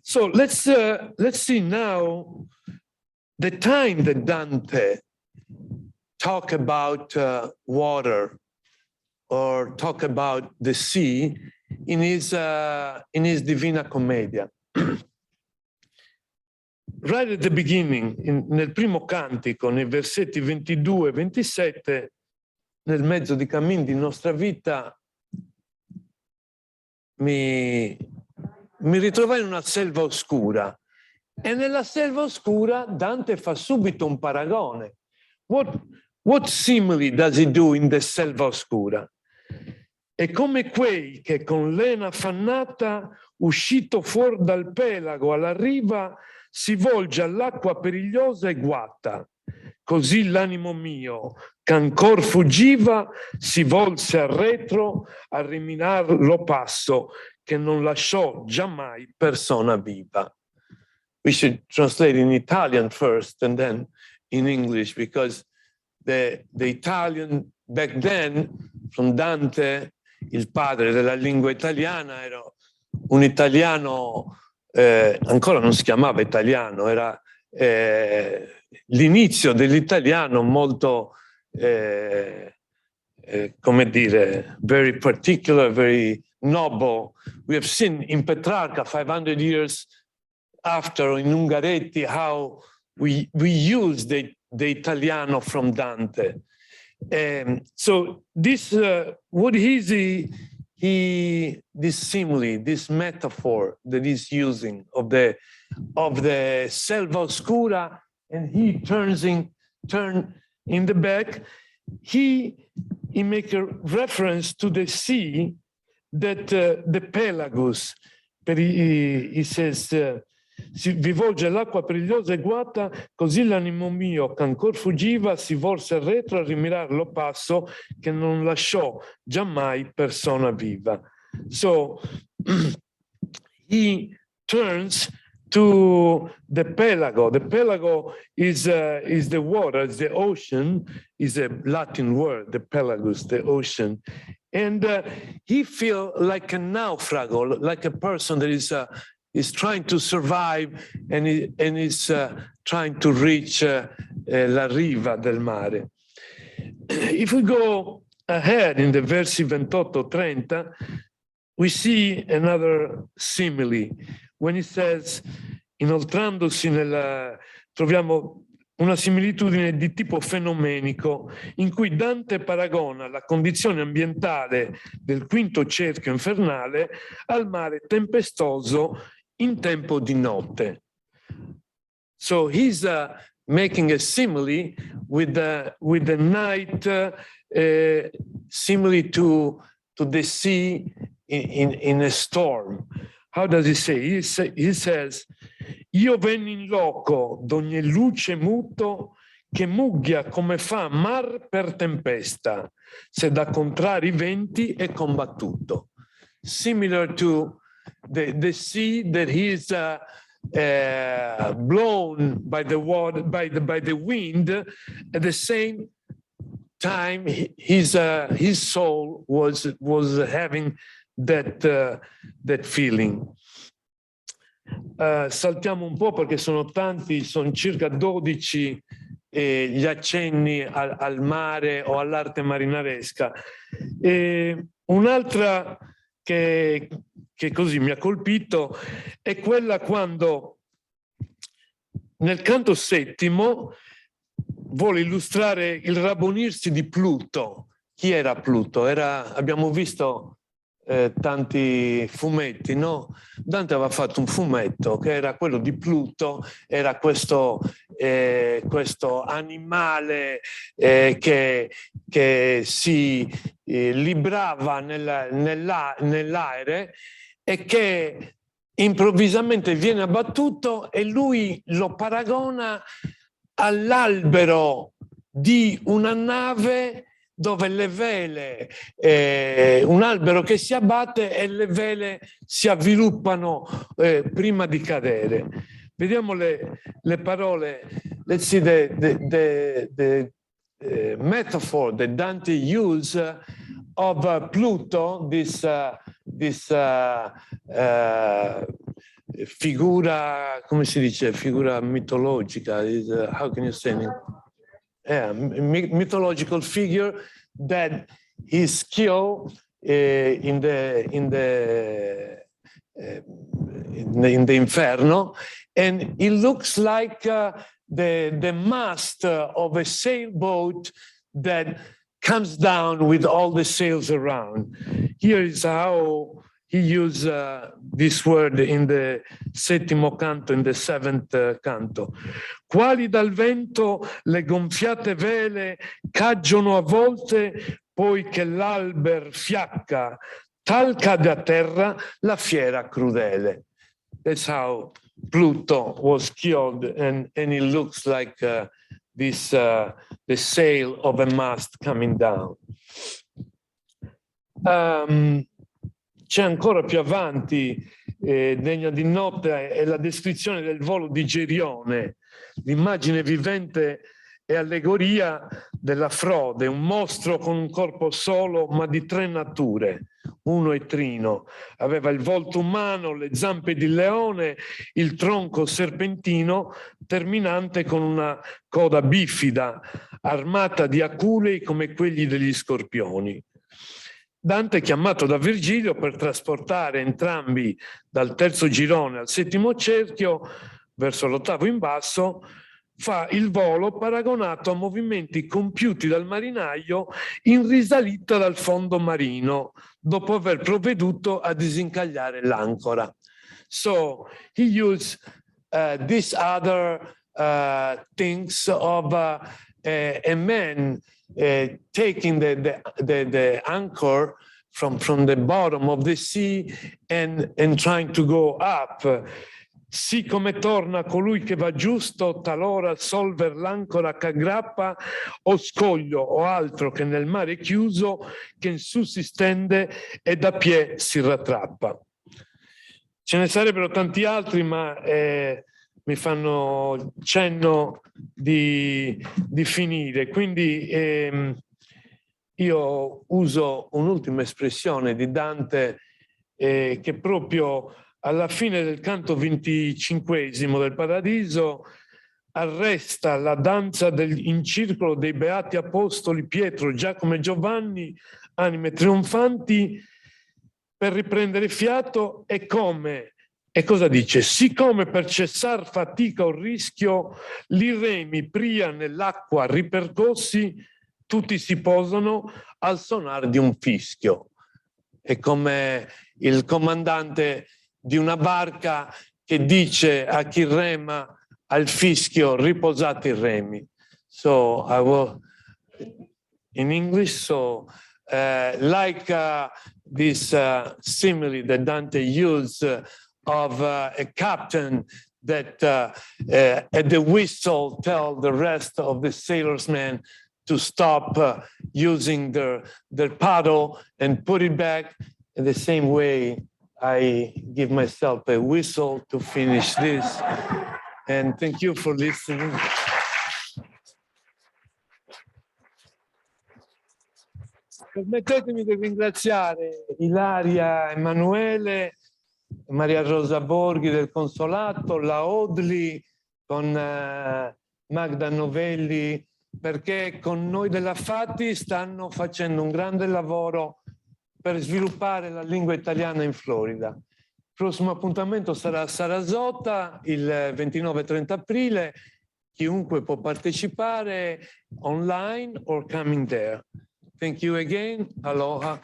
So let's see now the time that Dante talk about water or talk about the sea in his Divina Commedia. Right at the beginning, nel primo cantico, nei versetti 22 e 27, nel mezzo di cammin di nostra vita, mi ritrovai in una selva oscura, e nella selva oscura Dante fa subito un paragone. What simile does he do in the selva oscura? È come quei che con lena affannata, uscito fuori dal pelago alla riva, si volge all'acqua perigliosa e guata. Così l'animo mio, che ancor fuggiva, si volse al retro a riminar lo passo, che non lasciò giammai persona viva. We should translate in Italian first and then in English, because the Italian back then, from Dante, il padre della lingua italiana, era un italiano, ancora non si chiamava italiano, era l'inizio dell'italiano molto, come dire, very particular, very noble. We have seen in Petrarca 500 years after, in Ungaretti, how we use the Italiano from Dante. So this, what is this simile, this metaphor that he's using of the selva oscura, and he turn in the back, he make a reference to the sea, that the pelagus, he says, si vi volge l'acqua perigliosa e guata, così l'animo mio che ancor fuggiva si volse al retro a rimirar lo passo, che non lasciò giammai persona viva. So he turns to the pelago. The pelago is the water, is the ocean, is a Latin word, the pelagus, the ocean. And he feels like a naufrago, like a person that is trying to survive and is trying to reach la riva del mare. If we go ahead in the versi 28-30, we see another simile. When he says, inoltrandosi troviamo una similitudine di tipo fenomenico in cui Dante paragona la condizione ambientale del quinto cerchio infernale al mare tempestoso in tempo di notte. So he's making a simile with the night, simile to the sea in a storm. How does he say? He says, io venni in loco d'ogni luce muto che mugghia come fa mar per tempesta, se da contrari venti è combattuto. Similar to the sea that is blown by the water, by the wind. At the same time, his soul was having that feeling. Saltiamo un po' perché sono tanti, sono circa 12 gli accenni al mare o all'arte marinaresca. Un'altra che così mi ha colpito è quella quando nel canto settimo vuole illustrare il rabbonirsi di Pluto. Chi era Pluto? Abbiamo visto tanti fumetti, no? Dante aveva fatto un fumetto che era quello di Pluto, era questo animale che si librava nell'aere e che improvvisamente viene abbattuto, e lui lo paragona all'albero di una nave dove le vele, un albero che si abbatte e le vele si avviluppano prima di cadere. Vediamo le parole. Let's see the metaphor that Dante used of Pluto, this figura, come si dice, figura mitologica, how can you say it? Yeah, mythological figure that is killed in the inferno, and it looks like the mast of a sailboat that comes down with all the sails around. Here is how he used this word in the settimo canto, in the seventh canto. Quali dal vento le gonfiate vele caggiono a volte, poi che l'alber fiacca, tal cade a terra la fiera crudele. That's how Pluto was killed, and it looks like the sail of a mast coming down. C'è ancora più avanti, degna di nota, è la descrizione del volo di Gerione. L'immagine vivente è allegoria della frode, un mostro con un corpo solo ma di tre nature. Uno è trino, aveva il volto umano, le zampe di leone, il tronco serpentino, terminante con una coda bifida, armata di aculei come quelli degli scorpioni. Dante, chiamato da Virgilio per trasportare entrambi dal terzo girone al settimo cerchio, verso l'ottavo in basso, fa il volo paragonato a movimenti compiuti dal marinaio in risalita dal fondo marino, dopo aver provveduto a disincagliare l'ancora. So he used these other things of a man taking the anchor from the bottom of the sea and trying to go up. Sì come torna colui che va giusto, talora solver l'ancora c'aggrappa, o scoglio o altro che nel mare chiuso, che in su si stende e da piè si rattrappa. Ce ne sarebbero tanti altri, ma mi fanno cenno di finire. Quindi io uso un'ultima espressione di Dante che proprio alla fine del canto 25esimo del Paradiso arresta la danza in circolo dei beati apostoli Pietro, Giacomo e Giovanni, anime trionfanti, per riprendere fiato. E cosa dice? Siccome per cessar fatica o rischio, li remi pria nell'acqua ripercossi, tutti si posano al sonar di un fischio. È come il comandante di una barca che dice a chi rema al fischio riposate i remi. So I will in English, so like this simile that Dante used of a captain that at the whistle tell the rest of the sailors men to stop using their paddle and put it back. In the same way, I give myself a whistle to finish this. And thank you for listening. Permettetemi di ringraziare Ilaria Emanuele, Maria Rosa Borghi del Consolato, la Odli con Magda Novelli, perché con noi della FATI stanno facendo un grande lavoro per sviluppare la lingua italiana in Florida. Il prossimo appuntamento sarà a Sarasota il 29 e 30 aprile. Chiunque può partecipare online or coming there. Thank you again. Aloha.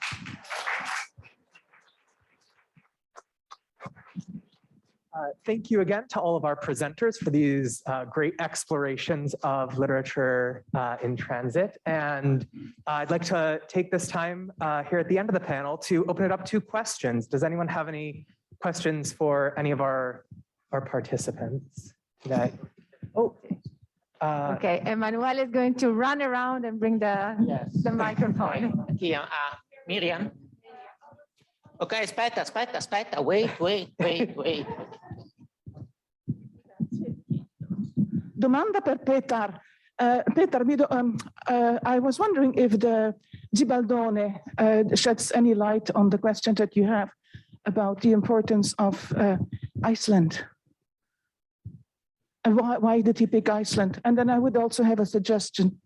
Thank you again to all of our presenters for these great explorations of literature in transit. And I'd like to take this time here at the end of the panel to open it up to questions. Does anyone have any questions for any of our participants today? Oh. Okay, Emanuele is going to run around and bring the microphone. Miriam? Okay, aspetta, wait. domanda per Petar. Petar, I was wondering if the Gibaldone sheds any light on the question that you have about the importance of Iceland. And why did he pick Iceland? And then I would also have a suggestion.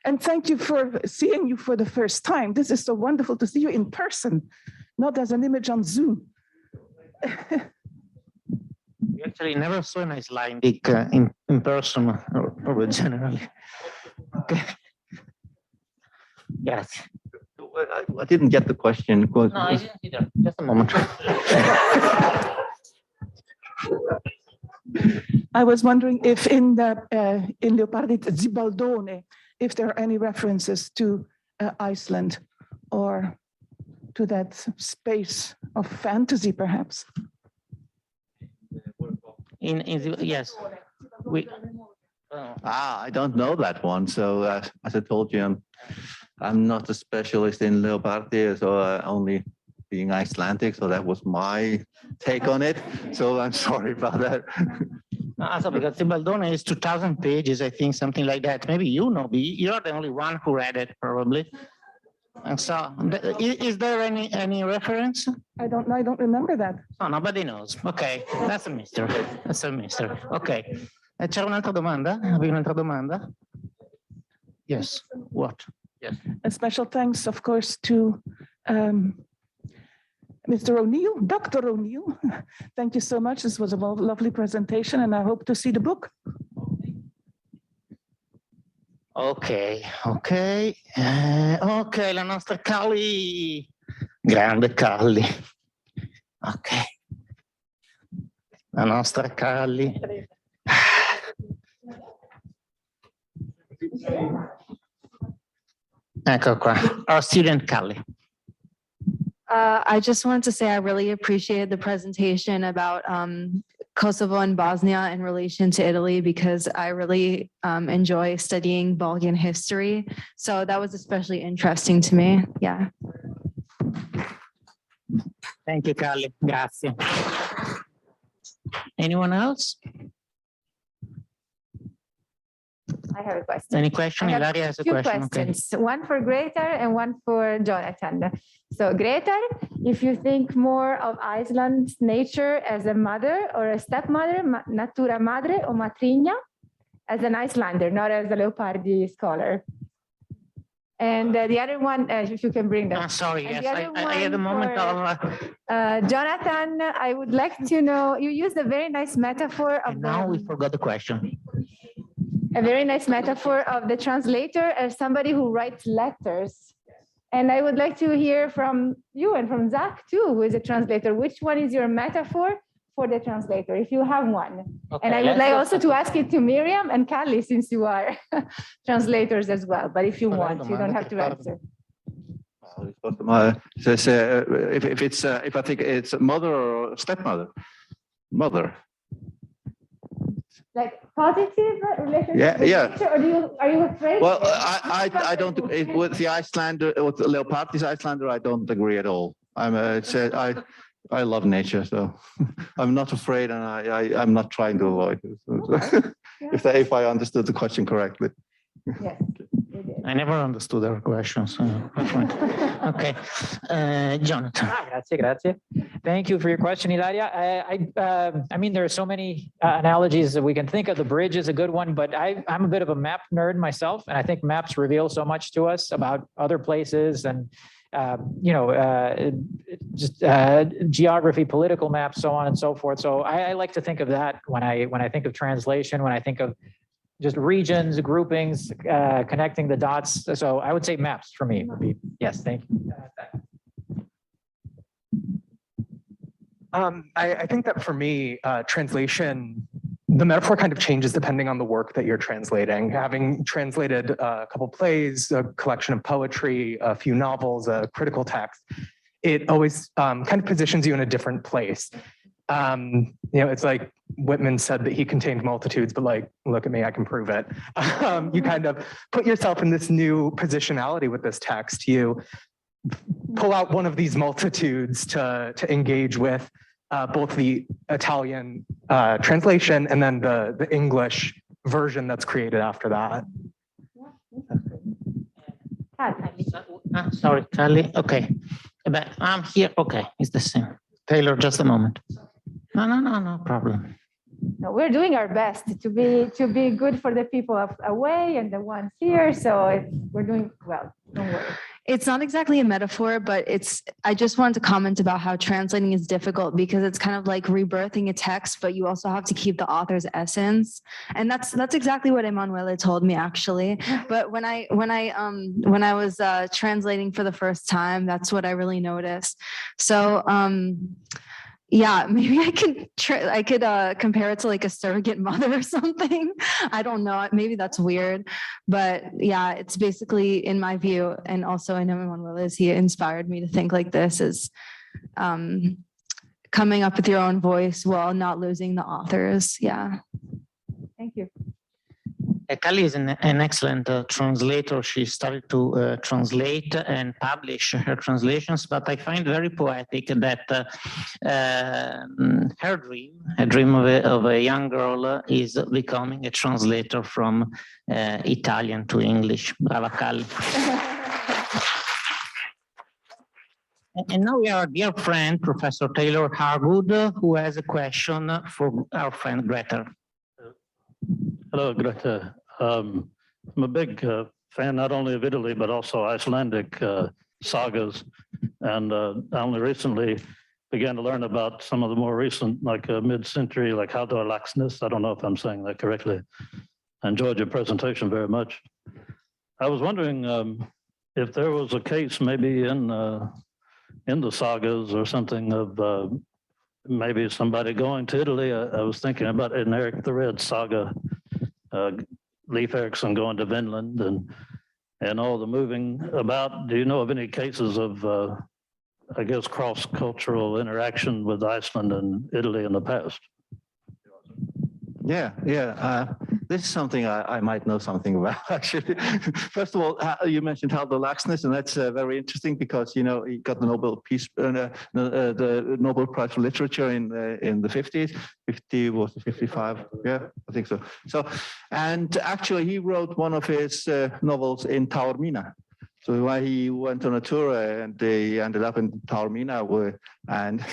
And thank you for seeing you for the first time. This is so wonderful to see you in person, not as an image on Zoom. We actually never saw an Icelandic in person or generally. Okay. Yes. I didn't get the question. No, I didn't either. Just a moment. I was wondering if in Leopardi Gibaldone, if there are any references to Iceland or to that space of fantasy, perhaps. Yes. I don't know that one. So as I told you, I'm not a specialist in Leopardi, so only being Icelandic. So that was my take on it. So I'm sorry about that. Also, because Gibaldone is 2,000 pages, I think, something like that. Maybe you know, you're the only one who read it, probably. And so, is there any reference? I don't know. I don't remember that. Oh, nobody knows. Okay, that's a mystery. That's a mystery. Okay. C'era un'altra domanda? Avevi un'altra domanda? Yes. What? Yes. A special thanks, of course, to Mr. O'Neill, Dr. O'Neill. Thank you so much. This was a lovely presentation, and I hope to see the book. Ok, la nostra Calli, grande Calli. Ok, la nostra Calli. Ecco qua, our student Calli. I just wanted to say I really appreciated the presentation about Kosovo and Bosnia in relation to Italy, because I really enjoy studying Balkan history. So that was especially interesting to me. Yeah. Thank you, Calli. Grazie. Anyone else? I have a question. Any question? Ilaria has a question. Two questions, one for Grétar and one for Jonathan. So Grétar, if you think more of Iceland's nature as a mother or a stepmother, natura madre or matrigna, as an Icelander, not as a Leopardi scholar. And the other one, if you can bring that. Sorry, yes, I had a moment of... Jonathan, I would like to know, you used a very nice metaphor of now we forgot the question. A very nice metaphor of the translator as somebody who writes letters. And I would like to hear from you and from Zach too, who is a translator. Which one is your metaphor for the translator, if you have one? Okay, and I would like also to ask it to Miriam and Calli, since you are translators as well. But if you want, you don't have to answer. If I think it's mother or stepmother, mother. Like positive relationship? Yeah. Or are you afraid? Well, I don't, with the Icelander, with the Leopardi's Icelander, I don't agree at all. I love nature, so I'm not afraid, and I'm not trying to avoid it. So, if I understood the question correctly. Yes. I never understood our questions. Okay, Jonathan. Grazie. Thank you for your question, Ilaria. I mean, there are so many analogies that we can think of. The bridge is a good one, but I'm a bit of a map nerd myself, and I think maps reveal so much to us about other places and just geography, political maps, so on and so forth. So I like to think of that when I think of translation, when I think of just regions, groupings, connecting the dots. So I would say maps for me would be, yes, thank you. I think that for me, translation, the metaphor kind of changes depending on the work that you're translating. Having translated a couple plays, a collection of poetry, a few novels, a critical text, it always kind of positions you in a different place. It's like Whitman said that he contained multitudes, but like, look at me, I can prove it. You kind of put yourself in this new positionality with this text. You pull out one of these multitudes to engage with both the Italian translation and then the English version that's created after that. Sorry, Charlie. Okay, but I'm here. Okay, it's the same. Taylor, just a moment. No problem. No, we're doing our best to be good for the people away and the ones here. So we're doing well. Don't worry. It's not exactly a metaphor, but I just wanted to comment about how translating is difficult because it's kind of like rebirthing a text, but you also have to keep the author's essence. And that's exactly what Emanuele told me actually. But when I was translating for the first time, that's what I really noticed. So, yeah, maybe I could compare it to like a surrogate mother or something. I don't know. Maybe that's weird, but yeah, it's basically, in my view, and also I know Emanuele's, he inspired me to think like this: is coming up with your own voice while not losing the authors. Yeah. Thank you. Kali is an excellent translator. She started to translate and publish her translations, but I find very poetic that her dream of a young girl is becoming a translator from Italian to English. Brava, Kali. And now we have our dear friend, Professor Taylor Harwood, who has a question for our friend Grétar. Hello, Grétar. I'm a big fan not only of Italy, but also Icelandic sagas. And I only recently began to learn about some of the more recent, like mid-century, like Halldór Laxness. I don't know if I'm saying that correctly. I enjoyed your presentation very much. I was wondering if there was a case maybe in the sagas or something of maybe somebody going to Italy. I was thinking about in Eric the Red saga, Leif Erikson going to Vinland and all the moving about. Do you know of any cases of, I guess, cross-cultural interaction with Iceland and Italy in the past? Yeah. This is something I might know something about, actually. First of all, you mentioned Halldór Laxness, and that's very interesting because, you know, he got the Nobel Peace, the Nobel Prize for Literature in the 50s. 50 was 55? Yeah, I think so. So, and actually, he wrote one of his novels in Taormina. So when he went on a tour and they ended up in Taormina, and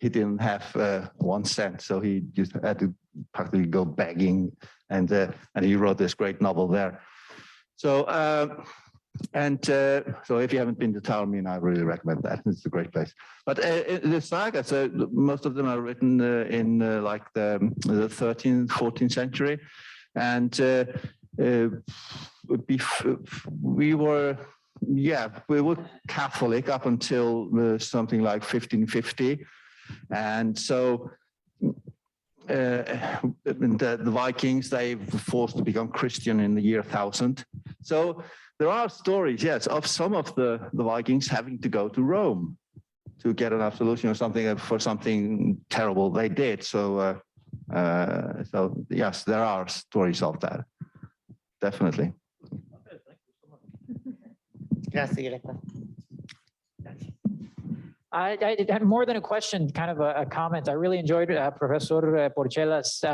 he didn't have 1 cent, so he just had to practically go begging, and he wrote this great novel there. So so if you haven't been to Taormina, I really recommend that. It's a great place. But the sagas, most of them are written in like the 13th, 14th century, and we were Catholic up until something like 1550. And so the Vikings, they were forced to become Christian in the year 1000. So there are stories, yes, of some of the Vikings having to go to Rome to get an absolution or something for something terrible they did. So, so yes, there are stories of that, definitely. Okay, thank you so much. Grazie, Grétar. I had more than a question, kind of a comment. I really enjoyed Professor Porcella's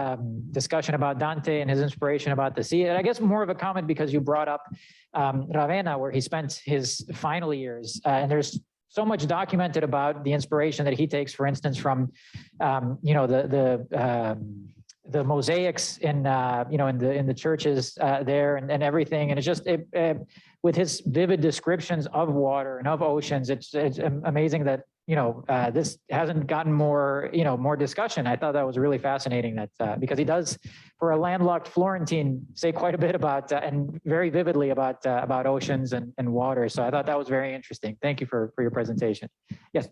discussion about Dante and his inspiration about the sea. And I guess more of a comment because you brought up Ravenna, where he spent his final years. And there's so much documented about the inspiration that he takes, for instance, from you know, the mosaics in you know, in the churches there and everything. And it's just with his vivid descriptions of water and of oceans, it's amazing that, you know, this hasn't gotten more, you know, more discussion. I thought that was really fascinating that because he does, for a landlocked Florentine, say quite a bit about and very vividly about oceans and water. So I thought that was very interesting. Thank you for your presentation. Yes.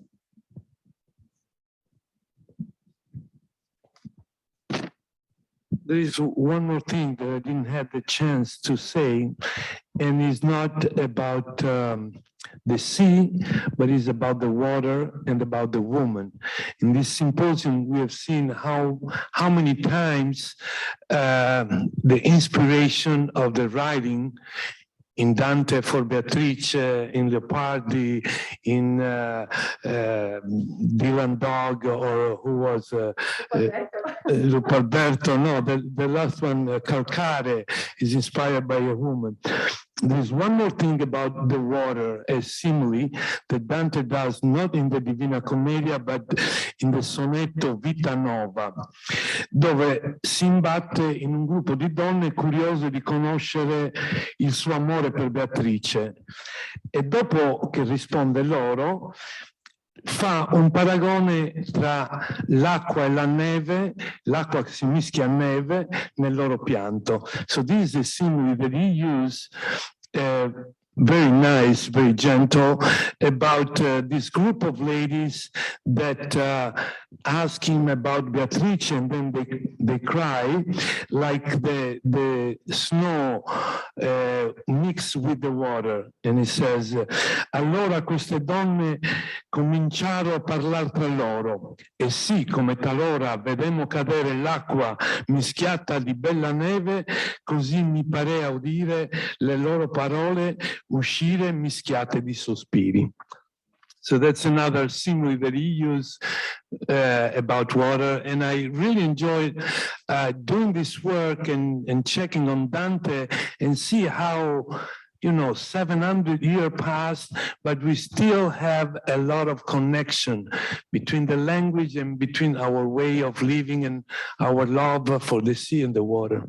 There is one more thing that I didn't have the chance to say, and it's not about the sea, but it's about the water and about the woman. In this symposium, we have seen how many times the inspiration of the writing in Dante for Beatrice, in Leopardi, in Dialog, or who was Luparberto, no, the last one, calcare, is inspired by a woman. There's one more thing about the water, a simile that Dante does not in the Divina Commedia, but in the sonetto Vita Nova, dove si imbatte in un gruppo di donne curiose di conoscere il suo amore per Beatrice. E dopo che risponde loro, fa un paragone tra l'acqua e la neve, l'acqua che si mischia a neve nel loro pianto. So this is a simile that he used, very nice, very gentle, about this group of ladies that ask him about Beatrice, and then they cry like the snow mixed with the water. And he says, allora queste donne cominciarono a parlare tra loro, e sì, come talora vedemmo cadere l'acqua mischiata di bella neve, così mi parea udire le loro parole uscire mischiate di sospiri. So that's another simile that he used about water. And I really enjoyed doing this work and checking on Dante and see how, 700 years passed, but we still have a lot of connection between the language and between our way of living and our love for the sea and the water.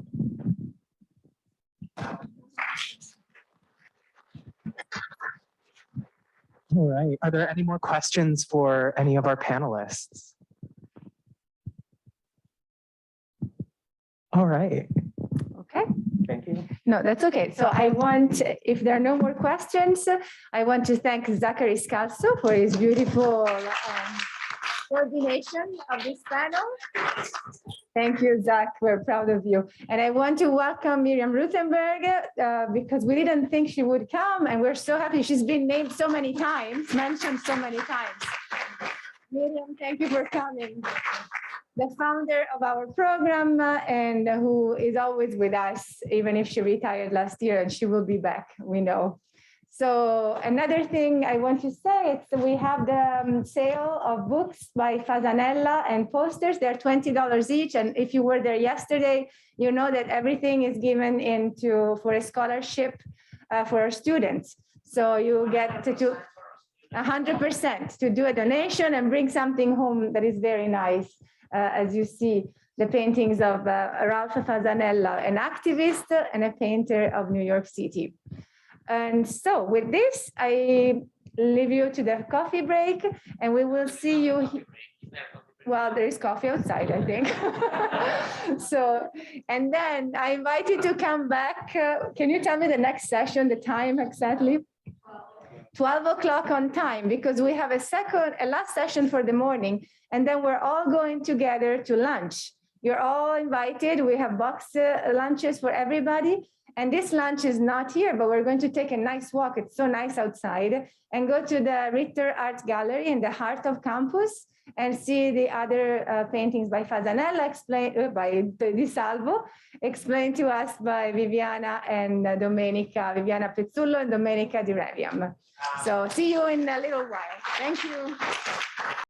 All right. Are there any more questions for any of our panelists? All right. Okay. Thank you. No, that's okay. So if there are no more questions, I want to thank Zachary Scalzo for his beautiful coordination of this panel. Thank you, Zach. We're proud of you. And I want to welcome Miriam Ruthenberg because we didn't think she would come, and we're so happy. She's been named so many times, mentioned so many times. Miriam, thank you for coming. The founder of our program and who is always with us, even if she retired last year, and she will be back, we know. So another thing I want to say is that we have the sale of books by Fasanella and posters. They're $20 each. And if you were there yesterday, you know that everything is given for a scholarship for our students. So you get to 100% to do a donation and bring something home that is very nice. As you see, the paintings of Ralph Fasanella, an activist and a painter of New York City. And so with this, I leave you to the coffee break, and we will see you. Well, there is coffee outside, I think. So, and then I invite you to come back. Can you tell me the next session, the time exactly? 12 o'clock on time, because we have a last session for the morning, and then we're all going together to lunch. You're all invited. We have box lunches for everybody. And this lunch is not here, but we're going to take a nice walk. It's so nice outside, and go to the Ritter Art Gallery in the heart of campus and see the other paintings by Fasanella, explained by Di Salvo, explained to us by Viviana and Domenica, Viviana Pezzullo and Domenica Di Reviam. So see you in a little while. Thank you.